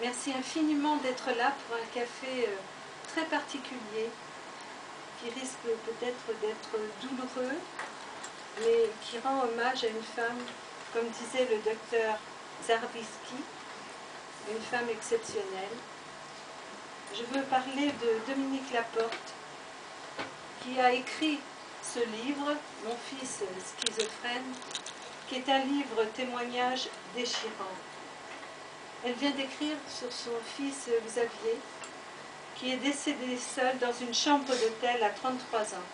Merci infiniment d'être là pour un café très particulier qui risque peut-être d'être douloureux, mais qui rend hommage à une femme, comme disait le docteur Zarviski, une femme exceptionnelle. Je veux parler de Dominique Laporte, qui a écrit ce livre, Mon fils schizophrène, qui est un livre témoignage déchirant. Elle vient d'écrire sur son fils Xavier, qui est décédé seul dans une chambre d'hôtel à 33 ans.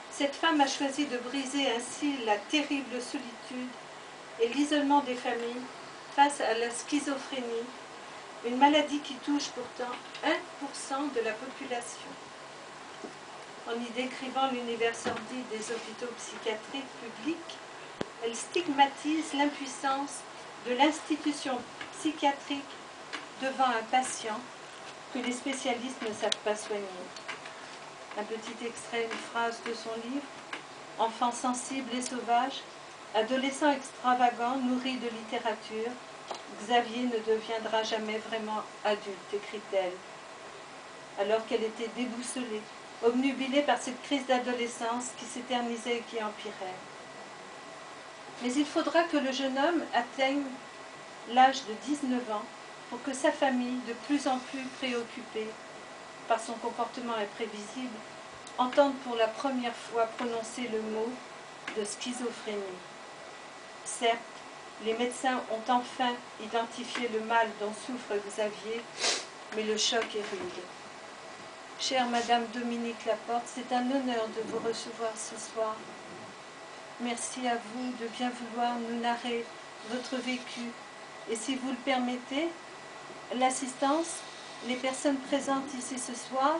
Cette femme a choisi de briser ainsi la terrible solitude et l'isolement des familles face à la schizophrénie, une maladie qui touche pourtant 1% de la population. En y décrivant l'univers sordide des hôpitaux psychiatriques publics, elle stigmatise l'impuissance de l'institution psychiatrique devant un patient que les spécialistes ne savent pas soigner. Un petit extrait, une phrase de son livre. Enfant sensible et sauvage, adolescent extravagant, nourri de littérature, Xavier ne deviendra jamais vraiment adulte, écrit-elle. Alors qu'elle était déboussolée, obnubilée par cette crise d'adolescence qui s'éternisait et qui empirait. Mais il faudra que le jeune homme atteigne l'âge de 19 ans pour que sa famille, de plus en plus préoccupée par son comportement imprévisible, entende pour la première fois prononcer le mot de schizophrénie. Certes, les médecins ont enfin identifié le mal dont souffre Xavier, mais le choc est rude. Chère Madame Dominique Laporte, c'est un honneur de vous recevoir ce soir. Merci à vous de bien vouloir nous narrer votre vécu. Et si vous le permettez, l'assistance, les personnes présentes ici ce soir,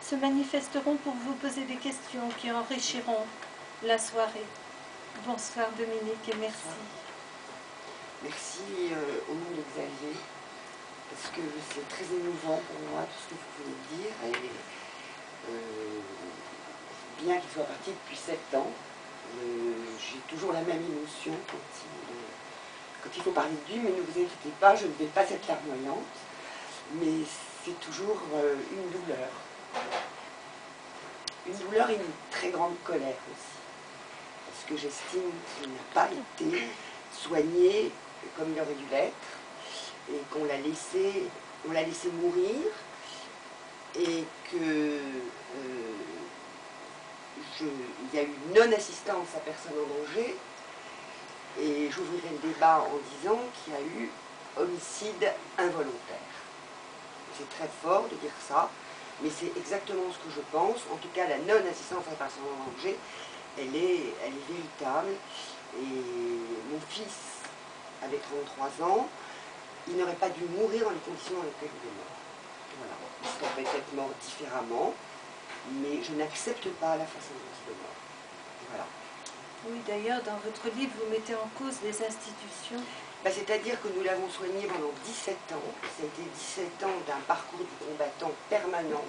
se manifesteront pour vous poser des questions qui enrichiront la soirée. Bonsoir Dominique et merci. Merci au nom de Xavier, parce que c'est très émouvant pour moi tout ce que vous venez de dire. Et bien qu'il soit parti depuis 7 ans, j'ai toujours la même émotion quand il faut parler de lui, mais ne vous inquiétez pas, je ne vais pas être larmoyante, mais c'est toujours une douleur. Une douleur et une très grande colère aussi, parce que j'estime qu'il n'a pas été soigné comme il aurait dû l'être, et qu'on l'a laissé mourir, et que il y a eu non-assistance à personne en danger, et j'ouvrirai le débat en disant qu'il y a eu homicide involontaire. C'est très fort de dire ça, mais c'est exactement ce que je pense. En tout cas, la non-assistance à personne en danger, elle est véritable. Et mon fils avait 33 ans, il n'aurait pas dû mourir dans les conditions dans lesquelles il est mort. Voilà. Il serait peut-être mort différemment, mais je n'accepte pas la façon dont il est mort. Voilà. Oui, d'ailleurs, dans votre livre, vous mettez en cause les institutions. C'est-à-dire que nous l'avons soigné pendant 17 ans. Ça a été 17 ans d'un parcours du combattant permanent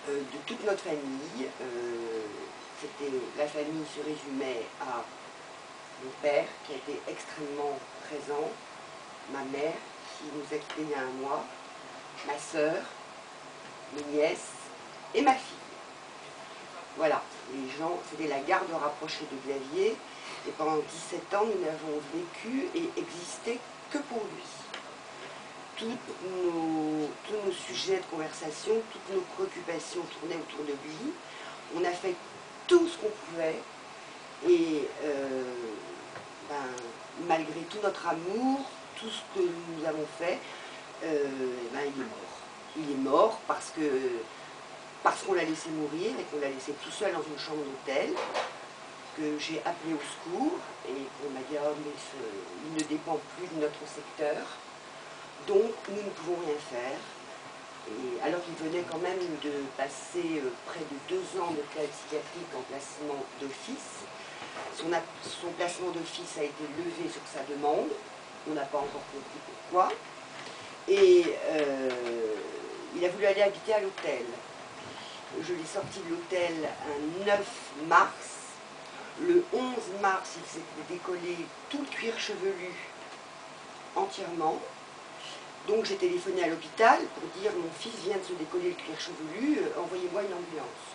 de toute notre famille. La famille se résumait à mon père, qui a été extrêmement présent, ma mère, qui nous a quittés il y a 1 mois, ma sœur, mes nièces et ma fille. Voilà, les gens, c'était la garde rapprochée de Xavier, et pendant 17 ans, nous n'avons vécu et existé que pour lui. Tous nos sujets de conversation, toutes nos préoccupations tournaient autour de lui. On a fait tout ce qu'on pouvait, et malgré tout notre amour, tout ce que nous avons fait, il est mort. Il est mort parce qu'on l'a laissé mourir et qu'on l'a laissé tout seul dans une chambre d'hôtel, que j'ai appelé au secours et qu'on m'a dit « Oh, mais il ne dépend plus de notre secteur, donc nous ne pouvons rien faire ». Et alors qu'il venait quand même de passer près de 2 ans de cas psychiatrique en placement d'office, son placement d'office a été levé sur sa demande, on n'a pas encore compris pourquoi, et il a voulu aller habiter à l'hôtel. Je l'ai sorti de l'hôtel un 9 mars. Le 11 mars, il s'était décollé tout le cuir chevelu entièrement. Donc j'ai téléphoné à l'hôpital pour dire mon fils vient de se décoller le cuir chevelu, envoyez-moi une ambulance.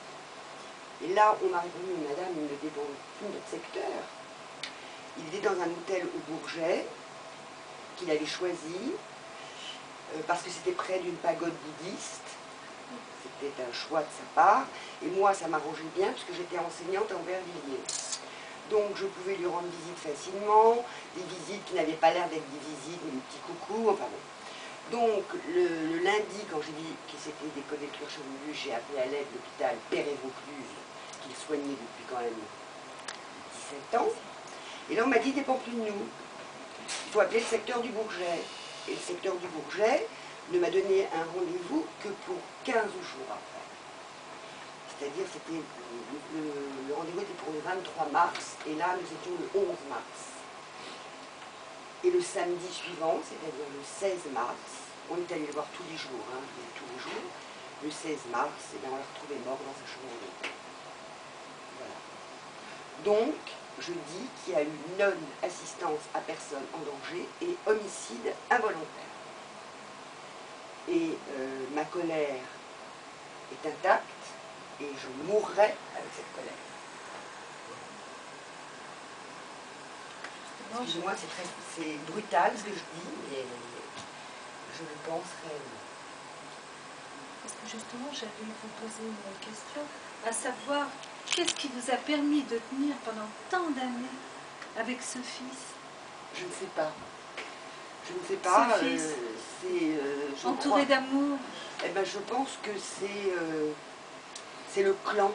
Et là, on m'a répondu, madame, il ne dépend plus de notre secteur. Il était dans un hôtel au Bourget, qu'il avait choisi, parce que c'était près d'une pagode bouddhiste. C'était un choix de sa part. Et moi, ça m'arrangeait bien, puisque j'étais enseignante à Aubervilliers. Donc, je pouvais lui rendre visite facilement, des visites qui n'avaient pas l'air d'être des visites, mais des petits coucous, enfin bon. Donc, le lundi, quand j'ai dit qu'il s'était décollé le cuir chevelu, j'ai appelé à l'aide l'hôpital Perret-Vaucluse, qu'il soignait depuis quand même 17 ans. Et là, on m'a dit, il ne dépend plus de nous. Il faut appeler le secteur du Bourget. Et le secteur du Bourget ne m'a donné un rendez-vous que pour 15 jours après. C'est-à-dire, c'était le rendez-vous était pour le 23 mars, et là, nous étions le 11 mars. Et le samedi suivant, c'est-à-dire le 16 mars, on est allé le voir tous les jours, tous les jours. Le 16 mars, et bien, on l'a retrouvé mort dans sa chambre d'hôtel. Voilà. Donc, je dis qu'il y a eu non-assistance à personne en danger et homicide involontaire. Et ma colère est intacte et je mourrai avec cette colère. Excusez-moi, c'est brutal ce que je dis, mais je le pense réellement. Parce que justement, j'allais vous poser une question, à savoir, qu'est-ce qui vous a permis de tenir pendant tant d'années avec ce fils? Je ne sais pas. Je ne sais pas. Ce fils, entouré d'amour. Eh ben, je pense que c'est le clan.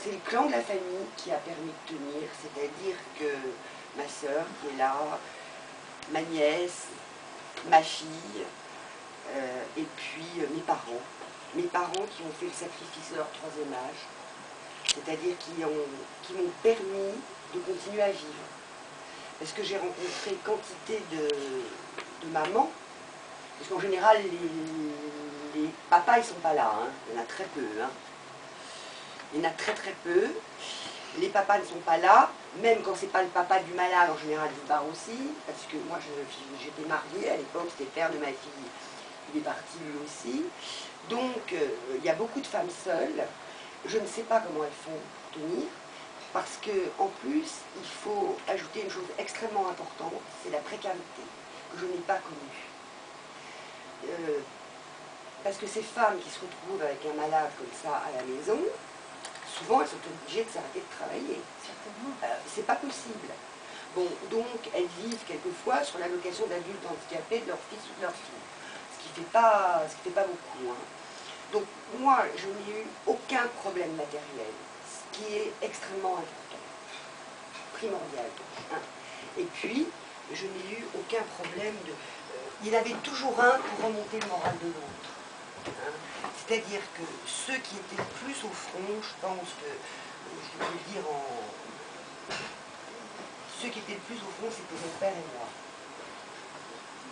C'est le clan de la famille qui a permis de tenir. C'est-à-dire que ma sœur qui est là, ma nièce, ma fille, et puis mes parents. Mes parents qui ont fait le sacrifice de leur troisième âge. C'est-à-dire qui m'ont permis de continuer à vivre. Parce que j'ai rencontré quantité de mamans, parce qu'en général, les papas, ils ne sont pas là, hein. Il y en a très peu. Hein. Il y en a très très peu. Les papas ne sont pas là, même quand ce n'est pas le papa du malade, en général, il part aussi, parce que moi, j'étais mariée à l'époque, c'était le père de ma fille, il est parti lui aussi. Donc, il y a beaucoup de femmes seules. Je ne sais pas comment elles font pour tenir. Parce qu'en plus, il faut ajouter une chose extrêmement importante, c'est la précarité, que je n'ai pas connue. Parce que ces femmes qui se retrouvent avec un malade comme ça à la maison, souvent elles sont obligées de s'arrêter de travailler. C'est pas possible. Bon, donc elles vivent quelquefois sur l'allocation d'adultes handicapés de leur fils ou de leur fille. Ce qui fait pas beaucoup. Hein. Donc moi, je n'ai eu aucun problème matériel. Qui est extrêmement important, primordial. Hein. Et puis, je n'ai eu aucun problème de... il y en avait toujours un pour remonter le moral de l'autre. Hein. C'est-à-dire que ceux qui étaient le plus au front, je pense que, je peux le dire ceux qui étaient le plus au front, c'était mon père et moi.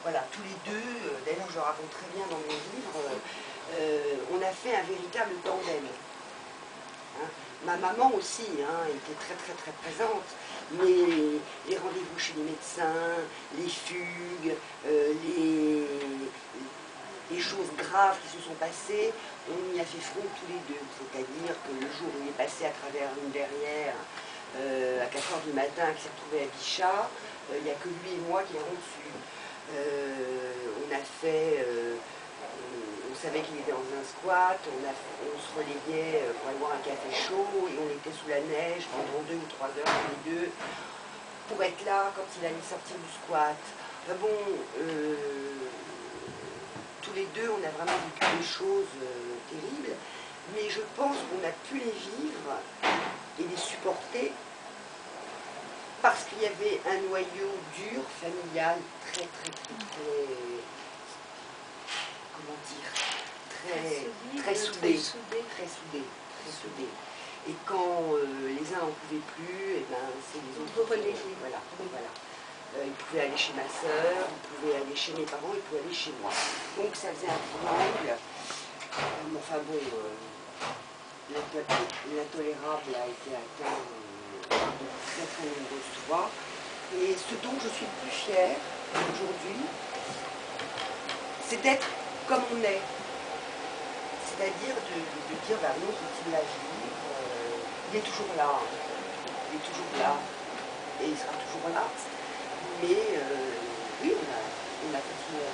Voilà, tous les deux, d'ailleurs je le raconte très bien dans mon livre, on a fait un véritable tandem. Hein. Ma maman aussi était très très très présente, mais les rendez-vous chez les médecins, les fugues, les choses graves qui se sont passées, on y a fait front tous les deux. C'est-à-dire que le jour où il est passé à travers une verrière à 4 h du matin, qui s'est retrouvé à Bichat, il n'y a que lui et moi qui l'avons dessus. On a fait... on savait qu'il était dans un squat, on se relayait pour aller boire un café chaud et on était sous la neige pendant 2 ou 3 heures tous les deux pour être là quand il allait sortir du squat. Enfin bon, tous les deux on a vraiment vécu des choses terribles, mais je pense qu'on a pu les vivre et les supporter parce qu'il y avait un noyau dur, familial, très comment dire, très soudé. Et quand les uns n'en pouvaient plus, et ben, c'est les autres qui relayaient. Voilà. Ils pouvaient aller chez ma sœur, ils pouvaient aller chez mes parents, ils pouvaient aller chez moi. Donc ça faisait un triangle. Enfin bon, l'intolérable a été atteint de très nombreuses fois. Et ce dont je suis le plus fière aujourd'hui, C'est d'être comme on est. C'est-à-dire de dire, bah non, continue la vie, il est toujours là, il est toujours là, et il sera toujours là. Mais oui, on a continué.